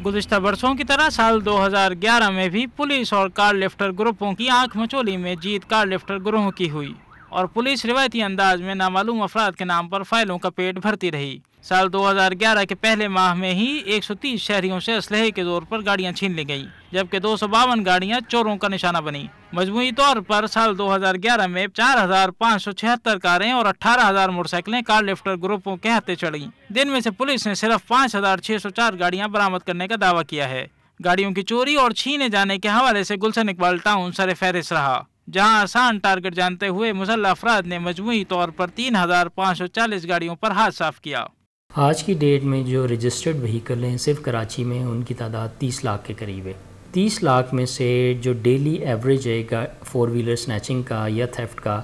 गुज़िश्ता बरसों की तरह साल 2011 में भी पुलिस और कार लिफ्टर ग्रुपों की आंख मचोली में जीत कार लिफ्टर ग्रोहों की हुई और पुलिस रिवायती अंदाज में नामालूम अफराद के नाम पर फाइलों का पेट भरती रही। साल 2011 के पहले माह में ही 130 शहरियों से असलहे के जोर पर गाड़ियां छीन ली गईं, जबकि 252 गाड़ियां चोरों का निशाना बनी। मजमूई तौर पर साल 2011 में 4,576 कारें और 18,000 मोटरसाइकिलें कार लिफ्टर ग्रुपों के हाथे चढ़ीं। दिन में से पुलिस ने सिर्फ 5,604 गाड़ियां बरामद करने का दावा किया है। गाड़ियों की चोरी और छीने जाने के हवाले से गुलशन इकबाल टाउन सर फहरिस्त रहा, जहां आसान टारगेट जानते हुए मुसल्लह अफराद ने मजमूई तौर पर 3,540 गाड़ियों पर हाथ साफ किया। आज की डेट में जो रजिस्टर्ड व्हीकल हैं सिर्फ कराची में उनकी तादाद 30 लाख के करीब है। 30 लाख में से जो डेली एवरेज है 4 व्हीलर स्नैचिंग का या थेफ्ट का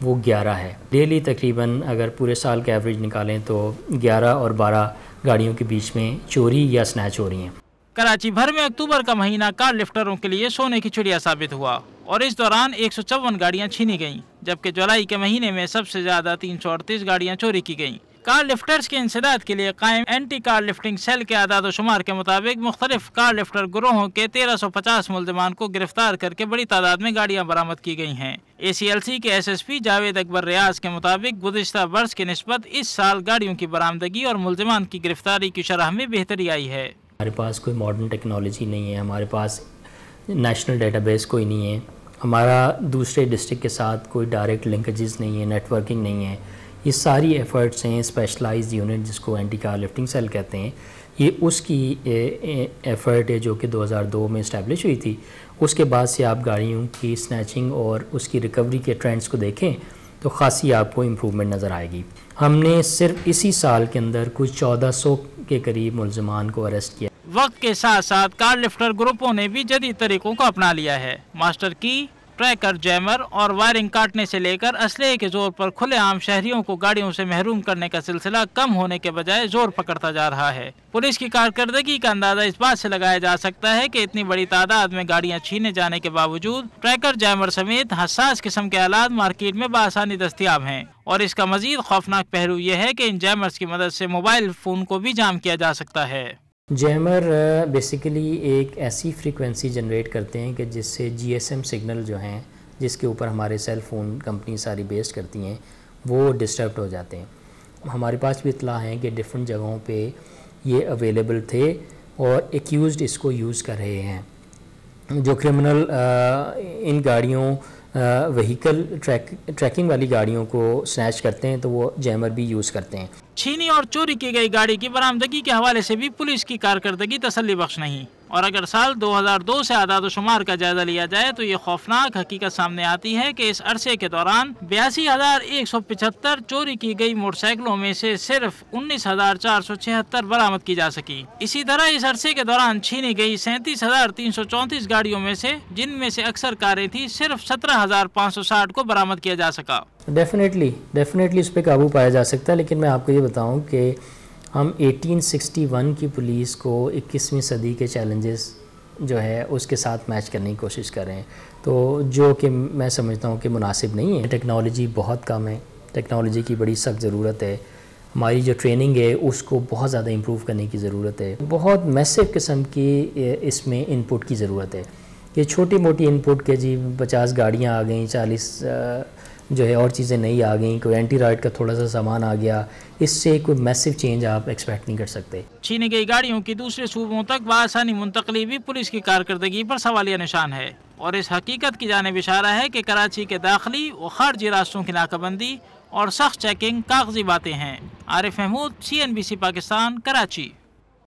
वो 11 है। डेली तकरीबन अगर पूरे साल का एवरेज निकालें तो 11 और 12 गाड़ियों के बीच में चोरी या स्नैच हो रही हैं। कराची भर में अक्टूबर का महीना कार लिफ्टरों के लिए सोने की चिड़िया साबित हुआ और इस दौरान 154 गाड़ियां छीनी गईं, जबकि जुलाई के महीने में सबसे ज्यादा 338 गाड़ियां चोरी की गईं। कार लिफ्टर्स के इंसदाद के लिए कायम एंटी कार लिफ्टिंग सेल के आदाद शुमार के मुताबिक मुख्तलिफ कार लिफ्टर ग्रोहों के 1350 मुल्ज़िमान को गिरफ्तार करके बड़ी तादाद में गाड़ियां बरामद की गई हैं। ACLC के SSP जावेद अकबर रियाज के मुताबिक गुज़िश्ता बरस की निस्बत इस साल गाड़ियों की बरामदगी और मुल्ज़िमान की गिरफ्तारी की शरह में बेहतरी आई है। हमारे पास कोई मॉडर्न टेक्नोलॉजी नहीं है, हमारे पास नेशनल डेटाबेस कोई नहीं है, हमारा दूसरे डिस्ट्रिक्ट के साथ कोई डायरेक्ट लिंकेजेस नहीं है, नेटवर्किंग नहीं है। ये सारी एफ़र्ट्स हैं स्पेशलाइज्ड यूनिट जिसको एंटी कार लिफ्टिंग सेल कहते हैं, ये उसकी एफ़र्ट है जो कि 2002 में इस्टेब्लिश हुई थी। उसके बाद से आप गाड़ियों की स्नैचिंग और उसकी रिकवरी के ट्रेंड्स को देखें तो ख़ासी आपको इम्प्रूवमेंट नज़र आएगी। हमने सिर्फ इसी साल के अंदर कुछ 1400 के करीब मुल्ज़िमान को अरेस्ट किया। वक्त के साथ साथ कार लिफ्टर ग्रुपों ने भी जदीद तरीकों को अपना लिया है। मास्टर की, ट्रैकर, जैमर और वायरिंग काटने से लेकर असलहे के जोर पर खुलेआम शहरियों को गाड़ियों से महरूम करने का सिलसिला कम होने के बजाय जोर पकड़ता जा रहा है। पुलिस की कारकर्दगी का अंदाजा इस बात से लगाया जा सकता है कि इतनी बड़ी तादाद में गाड़ियां छीने जाने के बावजूद ट्रैकर, जैमर समेत हसास किस्म के आलात मार्केट में बआसानी दस्तियाब हैं और इसका मजीद खौफनाक पहलू यह है कि इन जैमर्स की मदद से मोबाइल फ़ोन को भी जाम किया जा सकता है। जैमर बेसिकली एक ऐसी फ्रीक्वेंसी जनरेट करते हैं कि जिससे GSM सिग्नल जो हैं जिसके ऊपर हमारे सेल फ़ोन कंपनी सारी बेस्ड करती हैं वो डिस्टर्ब हो जाते हैं। हमारे पास भी इत्तला है कि डिफरेंट जगहों पे ये अवेलेबल थे और एक्यूज़ड इसको यूज़ कर रहे हैं। जो क्रिमिनल इन गाड़ियों व्हीकल ट्रैकिंग वाली गाड़ियों को स्नैच करते हैं तो वो जैमर भी यूज़ करते हैं। छीनी और चोरी की गई गाड़ी की बरामदगी के हवाले से भी पुलिस की कारकर्दगी तसल्ली बख्श नहीं और अगर साल 2002 से आदाद शुमार का जायजा लिया जाए तो ये खौफनाक हकीकत सामने आती है कि इस अरसे के दौरान 82,175 चोरी की गई मोटरसाइकिलों में से सिर्फ 19,476 बरामद की जा सकी। इसी तरह इस अरसे के दौरान छीनी गई 37,334 गाड़ियों में से, जिनमें से अक्सर कारें थी, सिर्फ 17,560 को बरामद किया जा सका। डेफिनेटली इस पर काबू पाया जा सकता है, लेकिन मैं आपको ये बताऊं कि हम 1861 की पुलिस को 21वीं सदी के चैलेंजेस जो है उसके साथ मैच करने की कोशिश कर रहे हैं, तो जो कि मैं समझता हूँ कि मुनासिब नहीं है। टेक्नोलॉजी बहुत कम है, टेक्नोलॉजी की बड़ी सख्त ज़रूरत है। हमारी जो ट्रेनिंग है उसको बहुत ज़्यादा इम्प्रूव करने की ज़रूरत है। बहुत मैसिव किस्म की इसमें इनपुट की ज़रूरत है। ये छोटी मोटी इनपुट के जी 50 गाड़ियाँ आ गई, 40 जो है और चीज़ें नई आ गई, कोई एंटी राइड का थोड़ा सा सामान आ गया, इससे कोई मैसिव चेंज आप एक्सपेक्ट नहीं कर सकते। छीनी गई गाड़ियों की दूसरे सूबों तक बआसानी मुंतकली भी पुलिस की कारकर्दगी पर सवालिया निशान है और इस हकीकत की जानिब इशारा है कि कराची के दाखिली व खारजी रास्तों की नाकाबंदी और सख्त चेकिंग कागजी बातें हैं। आरिफ महमूद, CNBC पाकिस्तान, कराची।